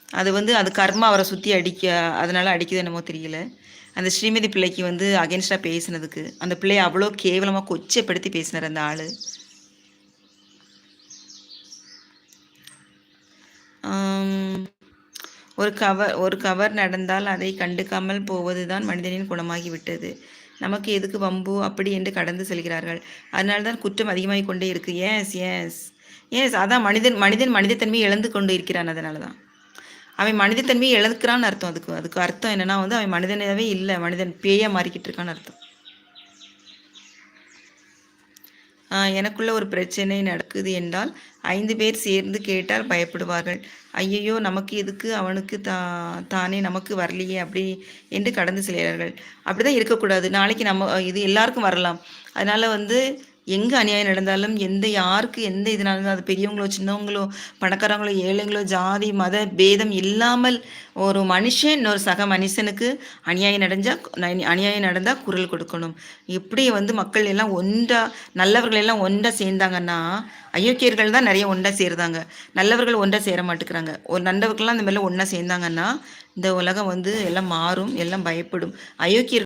அது வந்து அது கர்மா அவரை சுற்றி அதனால் அடிக்குது என்னமோ தெரியல. அந்த ஸ்ரீமதி பிள்ளைக்கு வந்து அகென்ஸ்டாக பேசினதுக்கு அந்த பிள்ளையை அவ்வளோ கேவலமாக கொச்சைப்படுத்தி பேசினார் அந்த ஆள். ஒரு கவர் நடந்தால் அதை கண்டுக்காமல் போவதுதான் மனிதனின் குணமாகி விட்டது. நமக்கு எதுக்கு வம்பு அப்படி என்று கடந்து செல்கிறார்கள். அதனால்தான் குற்றம் அதிகமாகிக் கொண்டே இருக்கு. எஸ் எஸ் எஸ் அதான் மனிதன் மனிதன் மனிதத்தன்மையை இழந்து கொண்டு இருக்கிறான். அதனால தான் அவன் மனிதத்தன்மையை இழக்கிறான்னு அர்த்தம். அதுக்கு அர்த்தம் என்னன்னா வந்து அவன் மனிதனாவே இல்லை, மனிதன் பேயா மாறிக்கிட்டு இருக்கான்னு அர்த்தம். எனக்குள்ள ஒரு பிரச்சனை நடக்குது என்றால் 5 பேர் சேர்ந்து கேட்டால் பயப்படுவார்கள். ஐயையோ நமக்கு எதுக்கு, அவனுக்கு தானே நமக்கு வரலையே அப்படி என்று கடந்து செல்கிறார்கள். அப்படிதான் இருக்கக்கூடாது. நாளைக்கு நம்ம இது எல்லாருக்கும் வரலாம். அதனால வந்து எங்கே அநியாயம் நடந்தாலும் யாருக்கு எந்த இது நடந்தாலும் அது பெரியவங்களோ சின்னவங்களோ பணக்காரங்களோ ஏழைங்களோ ஜாதி மத பேதம் இல்லாமல் ஒரு மனுஷன் இன்னொரு சக மனுஷனுக்கு அநியாயம் நடந்தால் குரல் கொடுக்கணும். இப்படி வந்து மக்கள் எல்லாம் நல்லவர்கள் எல்லாம் ஒன்றா சேர்ந்தாங்கன்னா, அயோக்கியர்கள் தான் நிறைய ஒன்றா சேர்ந்தாங்க, நல்லவர்கள் ஒன்றா சேர மாட்டேங்கிறாங்க. ஒரு நல்லவர்கள்லாம் இந்த மாதிரிலாம் ஒன்றா சேர்ந்தாங்கன்னா இந்த உலகம் வந்து எல்லாம் மாறும், எல்லாம் பயப்படும். அயோக்கியர்கள்